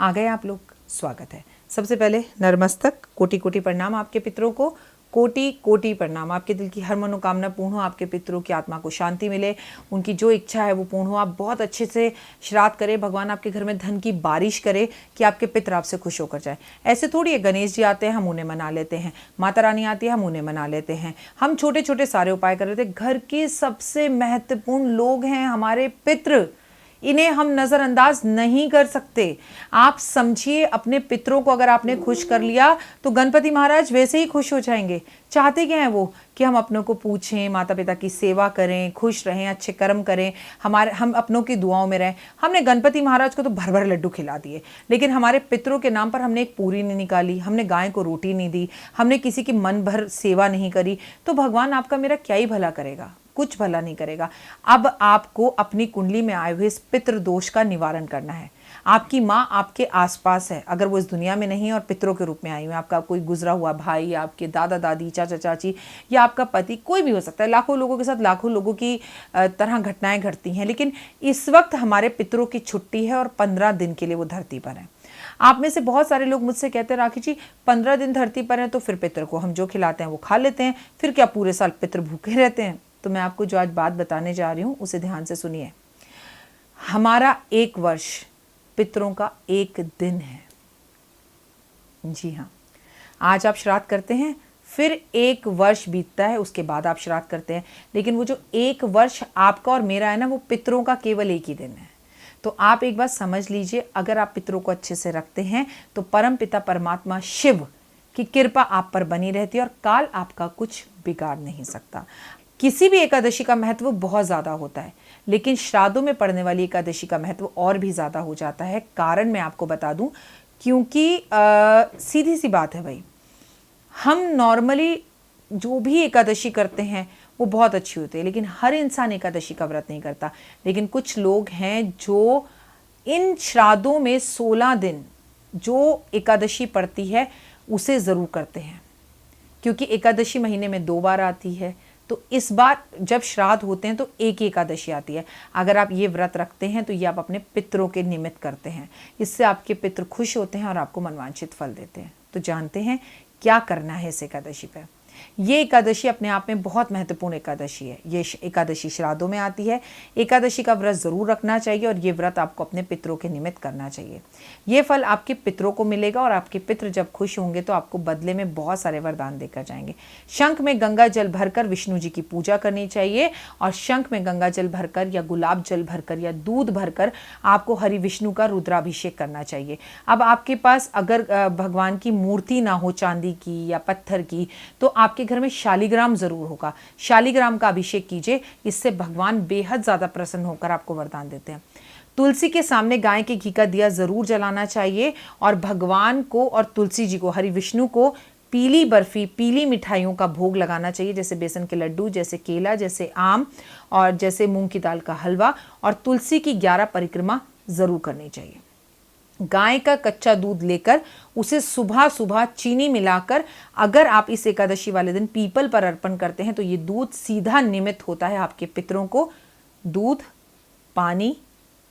आ गए आप लोग, स्वागत है। सबसे पहले नतमस्तक, कोटि कोटि प्रणाम आपके पितरों को, कोटि कोटि प्रणाम। आपके दिल की हर मनोकामना पूर्ण हो, आपके पितरों की आत्मा को शांति मिले, उनकी जो इच्छा है वो पूर्ण हो। आप बहुत अच्छे से श्राद्ध करें, भगवान आपके घर में धन की बारिश करे कि आपके पितर आपसे खुश होकर जाए। ऐसे थोड़ी है, गणेश जी आते हैं हम उन्हें मना लेते हैं, माता रानी आती है हम उन्हें मना लेते हैं, हम छोटे छोटे सारे उपाय कर लेते हैं। घर के सबसे महत्वपूर्ण लोग हैं हमारे पितृ, इन्हें हम नज़रअंदाज नहीं कर सकते। आप समझिए, अपने पितरों को अगर आपने खुश कर लिया तो गणपति महाराज वैसे ही खुश हो जाएंगे। चाहते क्या हैं वो? कि हम अपनों को पूछें, माता पिता की सेवा करें, खुश रहें, अच्छे कर्म करें, हम अपनों की दुआओं में रहें। हमने गणपति महाराज को तो भर भर लड्डू खिला दिए, लेकिन हमारे पितरों के नाम पर हमने एक पूरी नहीं निकाली, हमने गाय को रोटी नहीं दी, हमने किसी की मन भर सेवा नहीं करी, तो भगवान आपका मेरा क्या ही भला करेगा? कुछ भला नहीं करेगा। अब आपको अपनी कुंडली में आए हुए इस पितृ दोष का निवारण करना है। आपकी माँ आपके आसपास है, अगर वो इस दुनिया में नहीं है और पितरों के रूप में आई हुई है, आपका कोई गुजरा हुआ भाई, आपके दादा दादी, चाचा चाची या आपका पति, कोई भी हो सकता है। लाखों लोगों के साथ लाखों लोगों की तरह घटनाएं घटती हैं, लेकिन इस वक्त हमारे पितरों की छुट्टी है और 15 दिन के लिए वो धरती पर है। आप में से बहुत सारे लोग मुझसे कहते हैं, राखी जी 15 दिन धरती पर हैं तो फिर पितर को हम जो खिलाते हैं वो खा लेते हैं, फिर क्या पूरे साल पितर भूखे रहते हैं? तो मैं आपको जो आज बात बताने जा रही हूँ उसे ध्यान से सुनिए। हमारा एक वर्ष पितरों का एक दिन है। जी हाँ, आज आप श्राद्ध करते हैं, फिर एक वर्ष बीतता है, उसके बाद आप श्राद्ध करते हैं, लेकिन वो जो एक वर्ष आपका और मेरा है ना, वो पितरों का केवल एक ही दिन है। तो आप एक बात समझ लीजिए, अगर आप पितरों को अच्छे से रखते हैं तो परम पिता परमात्मा शिव की कृपा आप पर बनी रहती है और काल आपका कुछ बिगाड़ नहीं सकता। किसी भी एकादशी का महत्व बहुत ज़्यादा होता है, लेकिन श्राद्धों में पड़ने वाली एकादशी का महत्व और भी ज़्यादा हो जाता है। कारण मैं आपको बता दूं, क्योंकि सीधी सी बात है भाई, हम नॉर्मली जो भी एकादशी करते हैं वो बहुत अच्छी होती है, लेकिन हर इंसान एकादशी का व्रत नहीं करता। लेकिन कुछ लोग हैं जो इन श्राद्धों में 16 दिन जो एकादशी पड़ती है उसे ज़रूर करते हैं, क्योंकि एकादशी महीने में 2 बार आती है। तो इस बार जब श्राद्ध होते हैं तो एक ही एकादशी आती है। अगर आप ये व्रत रखते हैं तो ये आप अपने पितरों के निमित्त करते हैं, इससे आपके पितर खुश होते हैं और आपको मनवांछित फल देते हैं। तो जानते हैं क्या करना है इस एकादशी पर। ये एकादशी अपने आप में बहुत महत्वपूर्ण एकादशी है। ये एकादशी श्राद्धों में आती है। एकादशी का व्रत जरूर रखना चाहिए और ये व्रत आपको अपने पितरों के निमित्त करना चाहिए। ये फल आपके पितरों को मिलेगा और आपके पितर जब खुश होंगे तो आपको बदले में बहुत सारे वरदान देकर जाएंगे। शंख में गंगा जल भरकर विष्णु जी की पूजा करनी चाहिए और शंख में गंगा जल भरकर या गुलाब जल भरकर या दूध भरकर आपको हरि विष्णु का रुद्राभिषेक करना चाहिए। अब आपके पास अगर भगवान की मूर्ति ना हो चांदी की या पत्थर की, तो आपके घर में शालिग्राम जरूर होगा। शालिग्राम का अभिषेक कीजिए, इससे भगवान बेहद ज्यादा प्रसन्न होकर आपको वरदान देते हैं। तुलसी के सामने गाय के घी का दिया जरूर जलाना चाहिए और भगवान को और तुलसी जी को, हरि विष्णु को पीली बर्फी, पीली मिठाइयों का भोग लगाना चाहिए, जैसे बेसन के लड्डू, जैसे केला, जैसे आम और जैसे मूंग की दाल का हलवा। और तुलसी की 11 परिक्रमा जरूर करनी चाहिए। गाय का कच्चा दूध लेकर उसे सुबह सुबह चीनी मिलाकर अगर आप इस एकादशी वाले दिन पीपल पर अर्पण करते हैं तो ये दूध सीधा निमित्त होता है आपके पितरों को। दूध, पानी,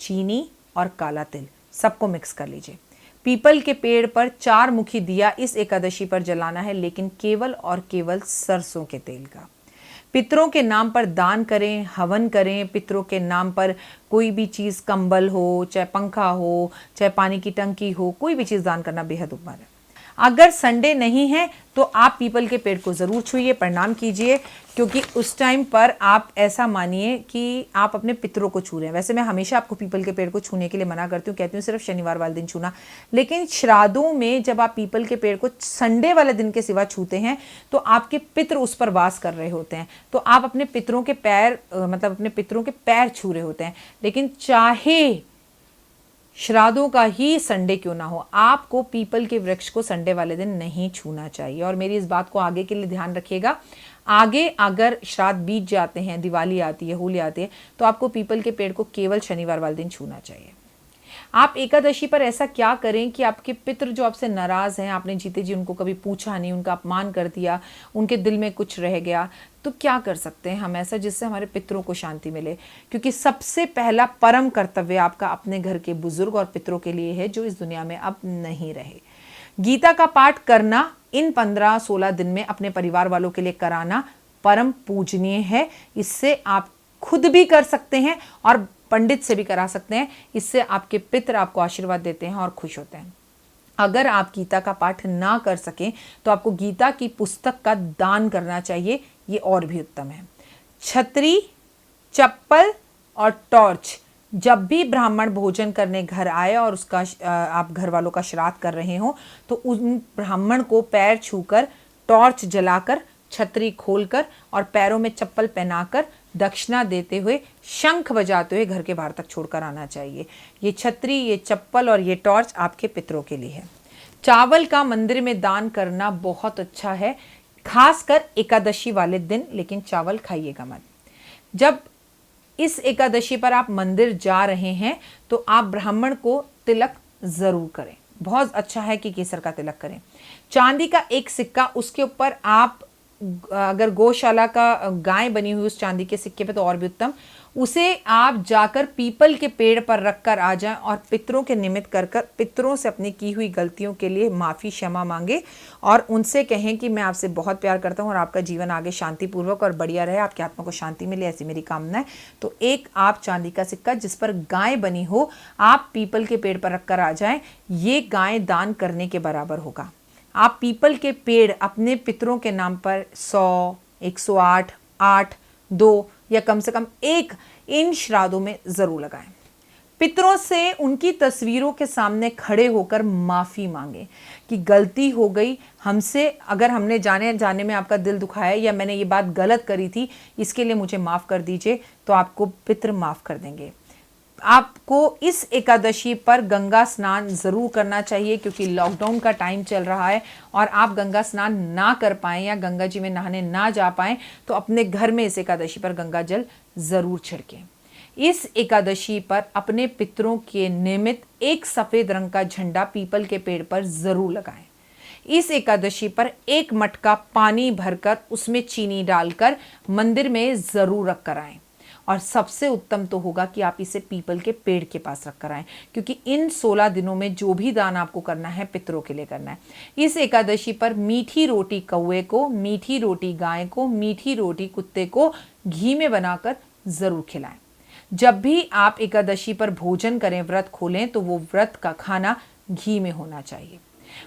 चीनी और काला तिल सबको मिक्स कर लीजिए। पीपल के पेड़ पर 4 मुखी दिया इस एकादशी पर जलाना है, लेकिन केवल और केवल सरसों के तेल का। पितरों के नाम पर दान करें, हवन करें। पितरों के नाम पर कोई भी चीज़, कंबल हो, चाहे पंखा हो, चाहे पानी की टंकी हो, कोई भी चीज़ दान करना बेहद उत्तम है। अगर संडे नहीं है तो आप पीपल के पेड़ को ज़रूर छूइए, प्रणाम कीजिए, क्योंकि उस टाइम पर आप ऐसा मानिए कि आप अपने पितरों को छू रहे हैं। वैसे मैं हमेशा आपको पीपल के पेड़ को छूने के लिए मना करती हूँ, कहती हूँ सिर्फ शनिवार वाले दिन छूना, लेकिन श्राद्धों में जब आप पीपल के पेड़ को संडे वाले दिन के सिवा छूते हैं तो आपके पितर उस पर वास कर रहे होते हैं, तो आप अपने पितरों के पैर मतलब अपने पितरों के पैर छू रहे होते हैं। लेकिन चाहे श्राद्धों का ही संडे क्यों ना हो, आपको पीपल के वृक्ष को संडे वाले दिन नहीं छूना चाहिए। और मेरी इस बात को आगे के लिए ध्यान रखिएगा, आगे अगर श्राद्ध बीत जाते हैं, दिवाली आती है, होली आती है, तो आपको पीपल के पेड़ को केवल शनिवार वाले दिन छूना चाहिए। आप एकादशी पर ऐसा क्या करें कि आपके पितृ जो आपसे नाराज हैं, आपने जीते जी उनको कभी पूछा नहीं, उनका अपमान कर दिया, उनके दिल में कुछ रह गया, तो क्या कर सकते हैं हम ऐसा जिससे हमारे पितरों को शांति मिले? क्योंकि सबसे पहला परम कर्तव्य आपका अपने घर के बुजुर्ग और पितरों के लिए है जो इस दुनिया में अब नहीं रहे। गीता का पाठ करना इन 15-16 दिन में अपने परिवार वालों के लिए कराना परम पूजनीय है। इससे आप खुद भी कर सकते हैं और पंडित से भी करा सकते हैं। इससे आपके पितर आपको आशीर्वाद देते हैं और खुश होते हैं। अगर आप गीता का पाठ ना कर सकें तो आपको गीता की पुस्तक का दान करना चाहिए, ये और भी उत्तम है। छतरी, चप्पल और टॉर्च, जब भी ब्राह्मण भोजन करने घर आए और उसका आप घर वालों का श्राद्ध कर रहे हो तो उन ब्राह्मण को पैर छूकर, टॉर्च जलाकर, छतरी खोलकर और पैरों में चप्पल पहनाकर दक्षिणा देते हुए, शंख बजाते हुए घर के बाहर तक छोड़कर आना चाहिए। ये छतरी, ये चप्पल और ये टॉर्च आपके पितरों के लिए है। चावल का मंदिर में दान करना बहुत अच्छा है, खासकर एकादशी वाले दिन, लेकिन चावल खाइएगा मत। जब इस एकादशी पर आप मंदिर जा रहे हैं तो आप ब्राह्मण को तिलक जरूर करें। बहुत अच्छा है कि केसर का तिलक करें। चांदी का एक सिक्का, उसके ऊपर आप अगर गौशाला का गाय बनी हुई उस चांदी के सिक्के पे तो और भी उत्तम, उसे आप जाकर पीपल के पेड़ पर रखकर आ जाएं और पितरों के निमित्त कर पितरों से अपनी की हुई गलतियों के लिए माफ़ी क्षमा मांगे और उनसे कहें कि मैं आपसे बहुत प्यार करता हूं और आपका जीवन आगे शांतिपूर्वक और बढ़िया रहे, आपकी आत्मा को शांति मिले, ऐसी मेरी कामना है। तो एक आप चांदी का सिक्का जिस पर गाय बनी हो, आप पीपल के पेड़ पर रखकर आ जाएं। ये गाय दान करने के बराबर होगा। आप पीपल के पेड़ अपने पितरों के नाम पर 100, 108, 8, 2 या कम से कम 1 इन श्राद्धों में जरूर लगाएं। पितरों से उनकी तस्वीरों के सामने खड़े होकर माफी मांगे कि गलती हो गई हमसे, अगर हमने जाने जाने में आपका दिल दुखाया या मैंने ये बात गलत करी थी, इसके लिए मुझे माफ कर दीजिए। तो आपको पितर माफ कर देंगे। आपको इस एकादशी पर गंगा स्नान जरूर करना चाहिए क्योंकि लॉकडाउन का टाइम चल रहा है और आप गंगा स्नान ना कर पाएं या गंगा जी में नहाने ना जा पाएं तो अपने घर में इस एकादशी पर गंगा जल जरूर छिड़कें। इस एकादशी पर अपने पितरों के निमित्त एक सफेद रंग का झंडा पीपल के पेड़ पर जरूर लगाएं। इस एकादशी पर एक मटका पानी भरकर उसमें चीनी डालकर मंदिर में जरूर रख कर आएं। और सबसे उत्तम तो होगा कि आप इसे पीपल के पेड़ के पास रख कर आएं, क्योंकि इन 16 दिनों में जो भी दान आपको करना है पितरों के लिए करना है। इस एकादशी पर मीठी रोटी कौवे को, मीठी रोटी गाय को, मीठी रोटी कुत्ते को घी में बनाकर जरूर खिलाएं। जब भी आप एकादशी पर भोजन करें, व्रत खोलें, तो वो व्रत का खाना घी में होना चाहिए।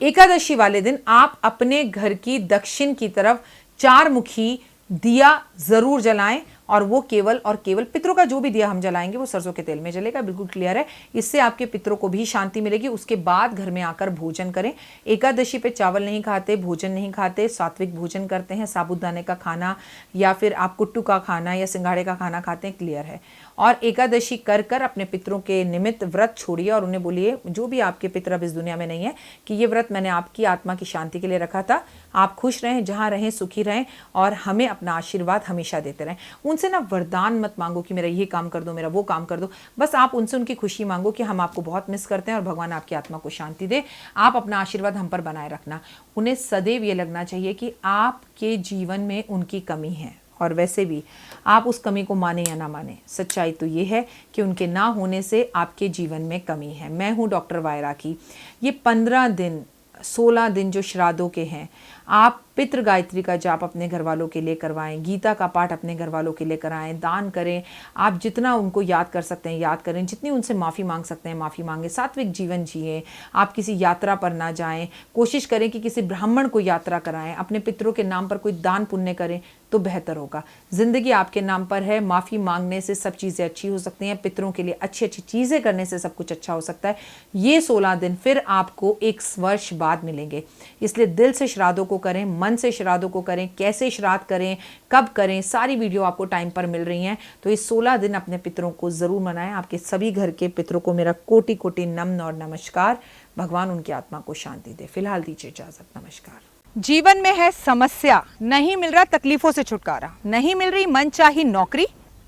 एकादशी वाले दिन आप अपने घर की दक्षिण की तरफ 4 मुखी दिया जरूर जलाएं और वो केवल और केवल पितरों का जो भी दिया हम जलाएंगे वो सरसों के तेल में जलेगा। बिल्कुल क्लियर है। इससे आपके पितरों को भी शांति मिलेगी। उसके बाद घर में आकर भोजन करें। एकादशी पे चावल नहीं खाते, भोजन नहीं खाते, सात्विक भोजन करते हैं, साबूदाने का खाना या फिर आप कुट्टू का खाना या सिंघाड़े का खाना खाते हैं, क्लियर है। और एकादशी कर कर अपने पितरों के निमित्त व्रत छोड़िए और उन्हें बोलिए, जो भी आपके पितर अब इस दुनिया में नहीं है, कि ये व्रत मैंने आपकी आत्मा की शांति के लिए रखा था। आप खुश रहें, जहाँ रहें सुखी रहें और हमें अपना आशीर्वाद हमेशा देते रहें। उनसे ना वरदान मत मांगो कि मेरा ये काम कर दो, मेरा वो काम कर दो। बस आप उनसे उनकी खुशी मांगो कि हम आपको बहुत मिस करते हैं और भगवान आपकी आत्मा को शांति दे। आप अपना आशीर्वाद हम पर बनाए रखना। उन्हें सदैव ये लगना चाहिए कि आपके जीवन में उनकी कमी है और वैसे भी आप उस कमी को माने या ना माने, सच्चाई तो ये है कि उनके ना होने से आपके जीवन में कमी है। मैं हूँ डॉक्टर वायरा की। ये 15 दिन 16 दिन जो श्राद्धों के हैं, आप पितृ गायत्री का जाप अपने घर वालों के लिए करवाएं, गीता का पाठ अपने घर वालों के लिए कराएं, दान करें। आप जितना उनको याद कर सकते हैं याद करें, जितनी उनसे माफ़ी मांग सकते हैं माफ़ी मांगें। सात्विक जीवन जिए। आप किसी यात्रा पर ना जाएं। कोशिश करें कि किसी ब्राह्मण को यात्रा कराएं। अपने पितरों के नाम पर कोई दान पुण्य करें तो बेहतर होगा। ज़िंदगी आपके नाम पर है। माफ़ी मांगने से सब चीज़ें अच्छी हो सकती हैं। पितरों के लिए अच्छी अच्छी चीज़ें करने से सब कुछ अच्छा हो सकता है। ये 16 दिन फिर आपको 1 वर्ष बाद मिलेंगे। इसलिए दिल से श्राद्धों को करें, मन से श्राद्धों को करें। कैसे श्राद्ध करें, कब करें, सारी वीडियो आपको टाइम पर मिल रही हैं। तो इस 16 दिन अपने पितरों को ज़रूर मनाएं। आपके सभी घर के पितरों को मेरा कोटि कोटि नमन और नमस्कार। भगवान उनकी आत्मा को शांति दे। फिलहाल दीजिए इजाज़त। नमस्कार। जीवन में है समस्या, नहीं मिल रहा तकलीफों से छुटकारा, नहीं मिल रही मनचाही नौकरी,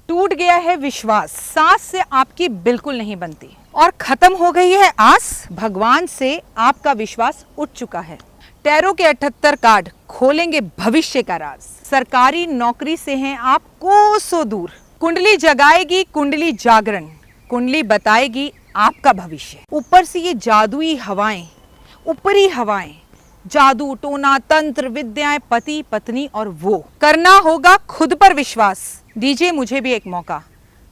टूट गया है विश्वास, सांस से आपकी बिल्कुल नहीं बनती, और खत्म हो गई है आस। भगवान से आपका विश्वास उठ चुका है। टैरो के 78 कार्ड खोलेंगे भविष्य का राज। सरकारी नौकरी से हैं आप कोसों दूर। कुंडली जगाएगी कुंडली जागरण, कुंडली बताएगी आपका भविष्य। ऊपर से ये जादुई हवाएं, ऊपरी हवाएं, जादू टोना तंत्र विद्याएं, पति पत्नी और वो। करना होगा खुद पर विश्वास। दीजिए मुझे भी एक मौका,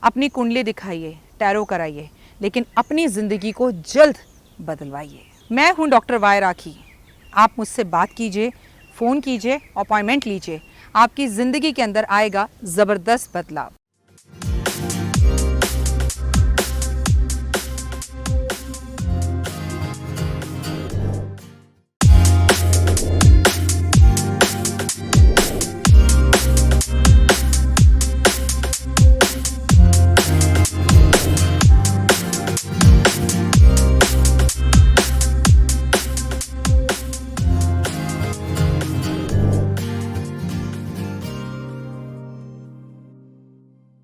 अपनी कुंडली दिखाइए, टैरो कराइए, लेकिन अपनी जिंदगी को जल्द बदलवाइए। मैं हूं डॉक्टर वाई राखी। आप मुझसे बात कीजिए, फ़ोन कीजिए, अपॉइंटमेंट लीजिए। आपकी ज़िंदगी के अंदर आएगा ज़बरदस्त बदलाव।